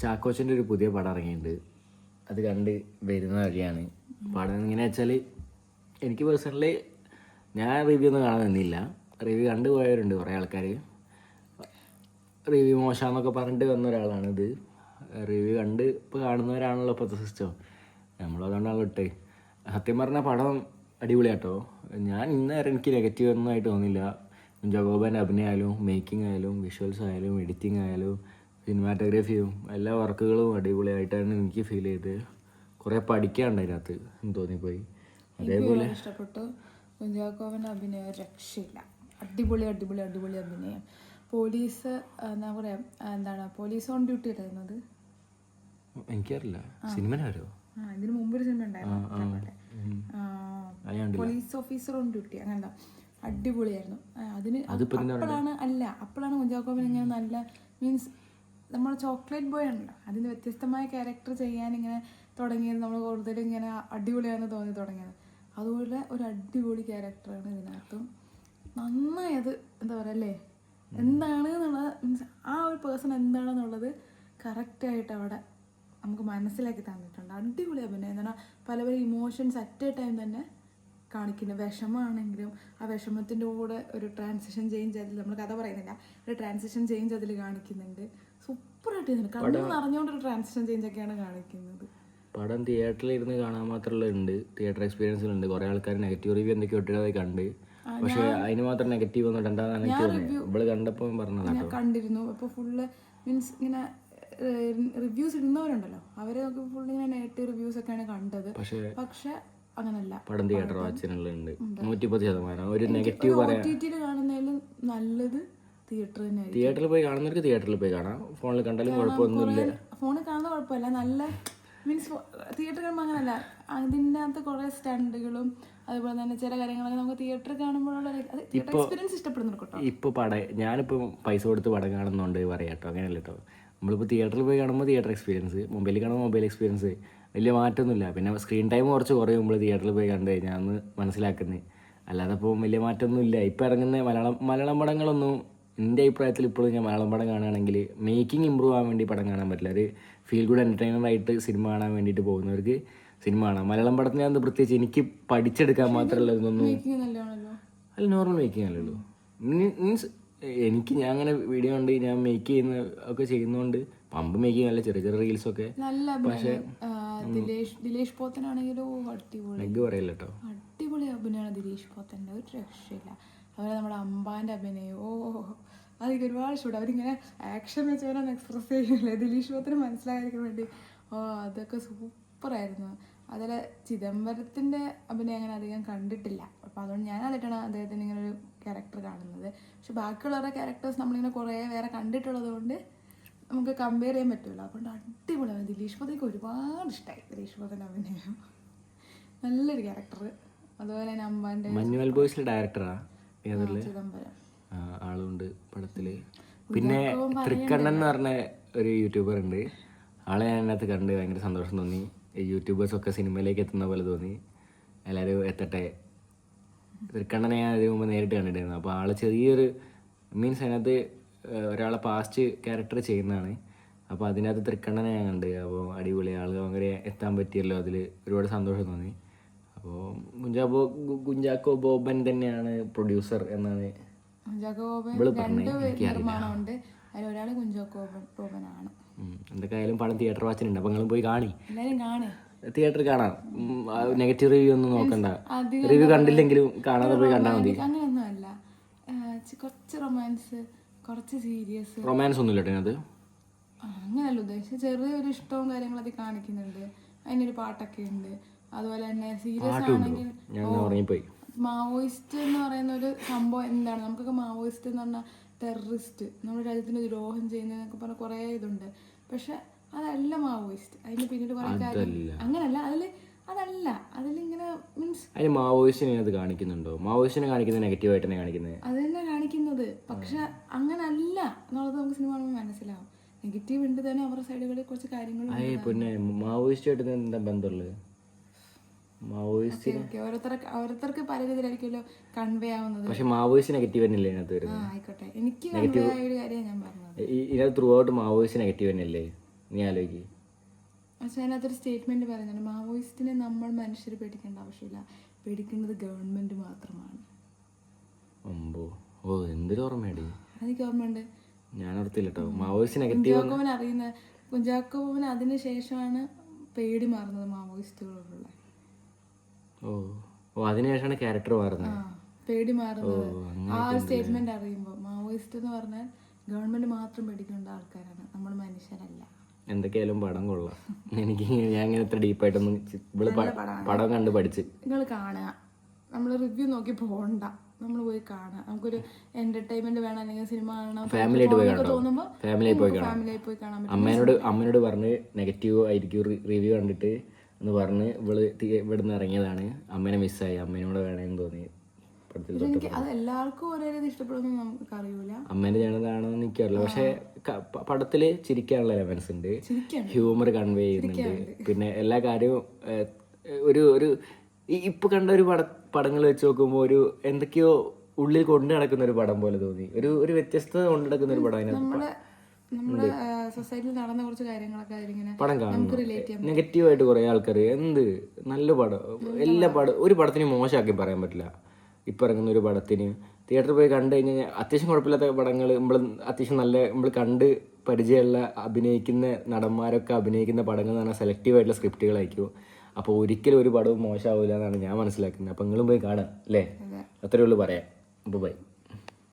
ചാക്കോച്ചൻ്റെ ഒരു പുതിയ പടം ഇറങ്ങിയിട്ടുണ്ട്. അത് കണ്ട് വരുന്ന വഴിയാണ്. പടം എങ്ങനെയാ വെച്ചാൽ എനിക്ക് പേഴ്സണലി ഞാൻ റിവ്യൂ ഒന്നും കാണാൻ നിന്നില്ല. റിവ്യൂ കണ്ടു പോയവരുണ്ട് കുറേ ആൾക്കാർ. റിവ്യൂ മോശമെന്നൊക്കെ പറഞ്ഞിട്ട് വന്ന ഒരാളാണിത്. റിവ്യൂ കണ്ട് ഇപ്പോൾ കാണുന്നവരാണല്ലോ ഇപ്പോഴത്തെ സിസ്റ്റം. നമ്മളതുകൊണ്ടാണല്ലോ ഇട്ടേ. സത്യം പറഞ്ഞാൽ പടം അടിപൊളിയാട്ടോ. ഞാൻ ഇന്നേരം എനിക്ക് നെഗറ്റീവ് ഒന്നും ആയിട്ട് തോന്നില്ല. ജഗോബൻ്റെ അഭിനയം ആയാലും മേക്കിംഗ് ആയാലും വിഷ്വൽസ് ആയാലും എഡിറ്റിംഗ് ആയാലും സിനിമാറ്റോഗ്രാഫിയും എല്ലാ വർക്കുകളും അടിപൊളിയായിട്ടാണ് എനിക്ക് ഫീൽ ചെയ്തത്. കുറേ പഠിക്കാനുണ്ട് അതിനകത്ത് തോന്നിപ്പോയി. അതേപോലെ ഇഷ്ടപ്പെട്ടു. കുഞ്ചാക്കോവൻ്റെ അഭിനയം രക്ഷയില്ല. അടിപൊളി അടിപൊളി അടിപൊളി അഭിനയം. പോലീസ് എന്താ പറയുക, എന്താണ് പോലീസ് ഓൺ ഡ്യൂട്ടി ആയിരുന്നത് എനിക്കറിയില്ല. സിനിമയിലാരോ ഇതിന് മുമ്പൊരു സിനിമ ഉണ്ടായിരുന്നു, പോലീസ് ഓഫീസർ ഓൺ ഡ്യൂട്ടി, അങ്ങനെന്താ അടിപൊളിയായിരുന്നു. അപ്പോഴാണ് കുഞ്ചാക്കോവൻ ഇങ്ങനെ നല്ല മീൻസ് നമ്മൾ ചോക്ലേറ്റ് ബോയ് ആണല്ലോ, അതിന് വ്യത്യസ്തമായ ക്യാരക്ടർ ചെയ്യാൻ ഇങ്ങനെ തുടങ്ങിയത്. നമ്മൾ കൂടുതലും ഇങ്ങനെ അടിപൊളിയാണെന്ന് തോന്നി തുടങ്ങിയത്. അതുപോലെ ഒരു അടിപൊളി ക്യാരക്ടറാണ് ഇതിനകത്തും. നന്നായി അത് എന്താ പറയുക അല്ലേ, എന്താണ് എന്നുള്ളത് മീൻസ് ആ ഒരു പേഴ്സൺ എന്താണെന്നുള്ളത് കറക്റ്റായിട്ട് അവിടെ നമുക്ക് മനസ്സിലാക്കി തന്നിട്ടുണ്ട്. അടിപൊളി അഭിനയം. എന്താണ് പല പല ഇമോഷൻസ് അറ്റ് എ ടൈം തന്നെ കാണിക്കുന്നത്. വിഷമമാണെങ്കിലും ആ വിഷമത്തിൻ്റെ കൂടെ ഒരു ട്രാൻസിഷൻ ചേഞ്ച് അതിൽ, നമ്മൾ കഥ പറയുന്നില്ല, ഒരു ട്രാൻസിഷൻ ചേഞ്ച് അതിൽ കാണിക്കുന്നുണ്ട്. സൂപ്പറായിട്ട് കണ്ണു നിറഞ്ഞുകൊണ്ടൊരു ട്രാൻസിഷൻ ചേഞ്ച് ഒക്കെയാണ് കാണിക്കുന്നത്. പടം തിയേറ്ററിൽ ഇരുന്ന് കാണാൻ മാത്രമല്ല ഉണ്ട്, തിയേറ്റർ എക്സ്പീരിയൻസിലുണ്ട്. കുറേ ആൾക്കാർ നെഗറ്റീവ് റിവ്യൂ എന്തൊക്കെയോ ഇട്ടത് കണ്ട്, പക്ഷെ അതിന് മാത്രം നെഗറ്റീവ് ഒന്നും ഇടണ്ടെന്നാണ് എനിക്ക് തോന്നുന്നത്. ഇവള് കണ്ടപ്പോൾ പറഞ്ഞതാണ്. ഞാൻ കണ്ടിരുന്നു. അപ്പോൾ ഫുള്ള് മീൻസ് ഇങ്ങനെ റിവ്യൂസ് ഇടുന്നവരുണ്ടല്ലോ, അവരെ ഫുള്ള് ഇങ്ങനെ നെഗറ്റീവ് റിവ്യൂസ് ഒക്കെയാണ് കണ്ടത്. പക്ഷെ അങ്ങനല്ല, പടം തിയേറ്റർ വാച്ചിനുള്ളുണ്ട് 110%. ഒരു നെഗറ്റീവ് പറയാം. OTT കാണുന്നതിലും നല്ലത് തിയേറ്റർ തന്നെ. തിയേറ്ററിൽ പോയി കാണുന്നവർക്ക് തിയേറ്ററിൽ പോയി കാണാം. ഫോണിൽ കണ്ടാലും കുഴപ്പമൊന്നുമില്ല. ഫോണിൽ കാണുന്ന കുഴപ്പമില്ല, നല്ല മീൻസ് തിയേറ്റർ കാണുമ്പോൾ അങ്ങനല്ല, അതിൻ്റെ അകത്ത് കുറേ സ്റ്റണ്ടുകളും അതുപോലെ തന്നെ ചില കാര്യങ്ങളൊക്കെ നമുക്ക് തിയേറ്ററിൽ കാണുമ്പോഴുള്ള തിയേറ്റർ എക്സ്പീരിയൻസ് ഇഷ്ടപ്പെടുന്നു കേട്ടോ. ഇപ്പോൾ ഞാനിപ്പോൾ പൈസ കൊടുത്ത് പടം കാണുന്നുണ്ട് പറയാം കേട്ടോ, അങ്ങനെയല്ല കേട്ടോ. നമ്മളിപ്പോൾ തിയേറ്ററിൽ പോയി കാണുമ്പോൾ തിയേറ്റർ എക്സ്പീരിയൻസ്, മൊബൈലിൽ കാണുമ്പോൾ മൊബൈൽ എക്സ്പീരിയൻസ്, വലിയ മാറ്റമൊന്നുമില്ല. പിന്നെ സ്ക്രീൻ ടൈം കുറച്ച് കുറയുമ്പോൾ തിയേറ്ററിൽ പോയി കണ്ടു കഴിഞ്ഞാൽ അന്ന് മനസ്സിലാക്കുന്നത്. അല്ലാതെ ഇപ്പോൾ വലിയ മാറ്റമൊന്നുമില്ല. ഇപ്പോൾ ഇറങ്ങുന്ന മലയാളം പടങ്ങളൊന്നും എൻ്റെ അഭിപ്രായത്തിൽ ഇപ്പോഴും ഞാൻ മലയാളം പടം കാണുകയാണെങ്കിൽ മേക്കിംഗ് ഇമ്പ്രൂവ് ആവാൻ വേണ്ടി പടം കാണാൻ പറ്റില്ല. ഒരു ഫീൽ ഗുഡ് എൻ്റർടൈനർ ആയിട്ട് സിനിമ കാണാൻ വേണ്ടിയിട്ട് പോകുന്നവർക്ക് സിനിമ കാണാം. മലയാളം പടത്തിനകത്ത് പ്രത്യേകിച്ച് എനിക്ക് പഠിച്ചെടുക്കാൻ മാത്രമല്ല ഇതൊന്നും അല്ല, നോർമൽ മേക്കിംഗ് അല്ലല്ലോ. മീൻസ് ഞാൻ അങ്ങനെ വീഡിയോ ഉണ്ട്, ഞാൻ മേക്ക് ചെയ്യുന്ന ഒക്കെ ചെയ്യുന്നതുകൊണ്ട് പമ്പ് മേക്കിംഗ് അല്ല, ചെറിയ ചെറിയ റീൽസൊക്കെ. പക്ഷേ ദിലേഷ് പോത്തനാണെങ്കിലും നെഗ് പറയില്ല കേട്ടോ, അടിപൊളി അഭിനയമാണ് ദിലേഷ് പോത്തൻ്റെ, ഒരു രക്ഷയില്ല. അതുപോലെ നമ്മുടെ അമ്പാൻ്റെ അഭിനയം, അതൊക്കെ ഒരുപാട് ഇഷ്ടപ്പെട്ടു. അവരിങ്ങനെ ആക്ഷൻ വെച്ചവരാണ് എക്സ്പ്രസ് ചെയ്യില്ലേ, ദിലീഷ് പോത്തിന് മനസ്സിലാക്കാൻ വേണ്ടി. അതൊക്കെ സൂപ്പറായിരുന്നു. അതുപോലെ ചിദംബരത്തിൻ്റെ അഭിനയം അങ്ങനെ അധികം കണ്ടിട്ടില്ല, അപ്പോൾ അതുകൊണ്ട് ഞാൻ ആദ്യമായിട്ടാണ് അദ്ദേഹത്തിന് ഇങ്ങനെ ഒരു ക്യാരക്ടർ കാണുന്നത്. പക്ഷെ ബാക്കിയുള്ളവരുടെ ക്യാരക്ടേഴ്സ് നമ്മളിങ്ങനെ കുറേ വേറെ കണ്ടിട്ടുള്ളത് കൊണ്ട് നമുക്ക് കമ്പയർ ചെയ്യാൻ പറ്റുമല്ലോ. അതുകൊണ്ട് അടിപൊളിയാണ്. ദിലീഷ് പോത്തിക്ക് ഒരുപാട് ഇഷ്ടമായി ദിലീഷ് പോത്തിൻ്റെ അഭിനയം, നല്ലൊരു ക്യാരക്ടർ. അതുപോലെ തന്നെ അമ്പാൻ്റെ മഞ്ഞുമൽ ബോയ്സിലെ ഡയറക്ടറാ ചിദംബരം ആളുണ്ട് പടത്തില്. പിന്നെ തൃക്കണ്ണൻ എന്ന് പറഞ്ഞ ഒരു യൂട്യൂബർ ഉണ്ട്, ആളെ ഞാൻ അതിനകത്ത് കണ്ട് ഭയങ്കര സന്തോഷം തോന്നി. യൂട്യൂബേഴ്സൊക്കെ സിനിമയിലേക്ക് എത്തുന്ന പോലെ തോന്നി. എല്ലാവരും എത്തട്ടെ. തൃക്കണ്ണനെ ഞാൻ അതിന് മുമ്പ് നേരിട്ട് കണ്ടിട്ടായിരുന്നു. അപ്പോൾ ആൾ ചെറിയൊരു മീൻസ് അതിനകത്ത് ഒരാളെ പാസ്റ്റ് ക്യാരക്ടർ ചെയ്യുന്നതാണ്. അപ്പോൾ അതിനകത്ത് തൃക്കണ്ണനെ ഞാൻ കണ്ട്. അപ്പോൾ അടിപൊളി, ആൾ ഭയങ്കര എത്താൻ പറ്റിയല്ലോ, അതിൽ ഒരുപാട് സന്തോഷം തോന്നി. അപ്പോൾ കുഞ്ചാക്കോ ബോബൻ തന്നെയാണ് പ്രൊഡ്യൂസർ എന്നാണ് ഇവള് പറഞ്ഞത്. നിർമ്മാണമുണ്ട്, അതിലൊരാൾ കുഞ്ചാക്കോ ബോബനാണ്. എന്തൊക്കെയായാലും പടം തിയേറ്റർ വാച്ചിനുണ്ട്, അപ്പോൾ നിങ്ങളും പോയി കാണി, എല്ലാവരും കാണേ, തിയേറ്ററിൽ കാണാം. നെഗറ്റീവ് റിവ്യൂ ഒന്നും നോക്കണ്ട, റിവ്യൂ കണ്ടില്ലെങ്കിലും കാണാതെ പോയി കണ്ടാൽ മതി. അങ്ങനെയൊന്നും അല്ല, കുറച്ച് റൊമാൻസ്, കുറച്ച് സീരിയസ്. റൊമാൻസ് ഒന്നുമില്ല അതിനകത്ത്, അങ്ങനെയല്ല ഉദ്ദേശിച്ചത്. ചെറിയൊരു ഇഷ്ടവും കാര്യങ്ങളൊക്കെ കാണിക്കുന്നുണ്ട്, അതിനൊരു പാട്ടൊക്കെ ഉണ്ട്. അതുപോലെ തന്നെ സീരിയസ് ആണെങ്കിൽ മാവോയിസ്റ്റ് എന്ന് പറയുന്ന ഒരു സംഭവം എന്താണ്, നമുക്കൊക്കെ മാവോയിസ്റ്റ് എന്ന് പറഞ്ഞാൽ ടെററിസ്റ്റ്, നമ്മുടെ രാജ്യത്തിന് ദ്രോഹം ചെയ്യുന്നതെന്നൊക്കെ പറഞ്ഞാൽ കുറേ ഇതുണ്ട്. പക്ഷെ അതല്ല മാവോയിസ്റ്റ്, അതിന് പിന്നീട് കുറേ കാര്യം അങ്ങനല്ല, അതല്ല അതിലിങ്ങനെ മീൻസ് അതിന് മാവോയിസ്റ്റിനെ കാണിക്കുന്നുണ്ടോ? മാവോയിസ്റ്റിനെ കാണിക്കുന്നത് നെഗറ്റീവായിട്ട് തന്നെ കാണിക്കുന്നത്, അത് തന്നെ കാണിക്കുന്നത്. പക്ഷെ അങ്ങനല്ല എന്നുള്ളത് നമുക്ക് സിനിമ കാണുമ്പോൾ മനസ്സിലാവും. നെഗറ്റീവ് ഉണ്ട് തന്നെ, അവരുടെ സൈഡുകളിൽ കുറച്ച് കാര്യങ്ങൾ. പിന്നെ മാവോയിസ്റ്റുമായിട്ട് എന്താ ബന്ധമുള്ളത്? ഓരോരുത്തർക്ക് പല രീതിയിലായിരിക്കുമല്ലോ കൺവേ ആവുന്നത്. പക്ഷെ മാവോയിസ്റ്റ് നെഗറ്റീവ് തന്നെയല്ലേ ഇതിനകത്ത് വരുന്നത്? ആയിക്കോട്ടെ, എനിക്ക് കൺവേ ആയ ഒരു കാര്യം ഞാൻ പറഞ്ഞത്. ഇതിനകത്ത് ത്രൂ ഔട്ട് മാവോയിസ്റ്റ് നെഗറ്റീവ് തന്നെയല്ലേ? നീ ആലോചിക്ക്. പക്ഷെ അതിനകത്തൊരു സ്റ്റേറ്റ്മെന്റ് പറയുന്നുണ്ട്, മാവോയിസ്റ്റിനെ നമ്മൾ മനുഷ്യർ പേടിക്കേണ്ട ആവശ്യമില്ല, പേടിക്കേണ്ടത് ഗവൺമെന്റ് മാത്രമാണ്. അമ്പോ, ഓ എന്തൊരു ഓർമ്മയാടി, അതെനിക്ക് ഓർമ്മയുണ്ട്. ഞാൻ ഓർത്തില്ല കേട്ടോ. മാവോയിസ്റ്റ് നെഗറ്റീവ് കുഞ്ചാക്കോവൻ അതിന് ശേഷമാണ് പേടി മാറുന്നത് മാവോയിസ്റ്റുകളോടുള്ള. ഓ അതിനുശേഷമാണ് ക്യാരക്ടർ മാറുന്നത്. പേടി മാറുന്നത് ആ ഒരു സ്റ്റേറ്റ്മെന്റ് അറിയുമ്പോൾ. മാവോയിസ്റ്റ് എന്ന് പറഞ്ഞാൽ ഗവൺമെന്റ് മാത്രം പേടിക്കേണ്ട ആൾക്കാരാണ്, നമ്മൾ മനുഷ്യരല്ല. എന്തൊക്കെയായാലും പടം കൊള്ളാം. എനിക്ക് ഞാൻ ഇങ്ങനെ ഇത്ര ഡീപ്പായിട്ടൊന്നും ഇവള് പടം കണ്ട് പഠിച്ച്. നിങ്ങൾ കാണുക, നമ്മൾ റിവ്യൂ നോക്കി പോകണ്ട, നമ്മൾ പോയി കാണുക. നമുക്കൊരു എന്റർടൈൻമെന്റ് വേണം, അല്ലെങ്കിൽ സിനിമ കാണണം ഫാമിലിയായിട്ട് പോയി കാണാം. തോന്നുമ്പോൾ ഫാമിലിയായി പോയി കാണാൻ പറ്റും. അമ്മേനോട് പറഞ്ഞ് നെഗറ്റീവ് ആയിരിക്കും റിവ്യൂ കണ്ടിട്ട് എന്ന് പറഞ്ഞ് ഇവിടുന്ന് ഇറങ്ങിയതാണ്. അമ്മേനെ മിസ്സായി, അമ്മേനോട് വേണമെന്ന് തോന്നി. എനിക്ക് അത് എല്ലാവർക്കും ഒരേ രീതി ഇഷ്ടപ്പെടുമെന്ന് നമുക്ക് അറിയൂല. അമ്മേന്റെ ജനതാണെന്ന് എനിക്കറിയില്ല. പക്ഷെ പടത്തില് ചിരിക്കാനുള്ള എലമെന്റ്സ് ഉണ്ട്, ഹ്യൂമർ കൺവേ ചെയ്യുന്നുണ്ട്. പിന്നെ എല്ലാ കാര്യവും ഒരു ഇപ്പൊ കണ്ട ഒരു പടങ്ങൾ വെച്ച് നോക്കുമ്പോൾ ഒരു എന്തൊക്കെയോ ഉള്ളിൽ കൊണ്ടു നടക്കുന്ന ഒരു പടം പോലെ തോന്നി. ഒരു വ്യത്യസ്തത കൊണ്ടു നടക്കുന്ന ഒരു പടം അതിനകത്ത്. നമ്മുടെ സൊസൈറ്റിയിൽ നടന്ന കുറച്ച് കാര്യങ്ങളൊക്കെ അതിലിങ്ങനെ പടം കാണുന്നു. നെഗറ്റീവായിട്ട് കുറെ ആൾക്കാർ നല്ല പടം, എല്ലാ പടം ഒരു പടത്തിന് മോശമാക്കി പറയാൻ പറ്റില്ല. ഇപ്പം ഇറങ്ങുന്ന ഒരു പടത്തിന് തിയേറ്ററിൽ പോയി കണ്ടു കഴിഞ്ഞാൽ അത്യാവശ്യം കുഴപ്പമില്ലാത്ത പടങ്ങൾ, നമ്മൾ അത്യാവശ്യം നല്ല നമ്മൾ കണ്ട് പരിചയമുള്ള അഭിനയിക്കുന്ന നടന്മാരൊക്കെ അഭിനയിക്കുന്ന പടങ്ങൾ എന്ന് പറഞ്ഞാൽ സെലക്റ്റീവായിട്ടുള്ള സ്ക്രിപ്റ്റുകളായിരിക്കും. അപ്പോൾ ഒരിക്കലും ഒരു പടവും മോശമാവില്ല എന്നാണ് ഞാൻ മനസ്സിലാക്കുന്നത്. അപ്പം നിങ്ങളും പോയി കാണാം അല്ലേ? അത്രയേ ഉള്ളൂ പറയാം. അപ്പോൾ ബൈ.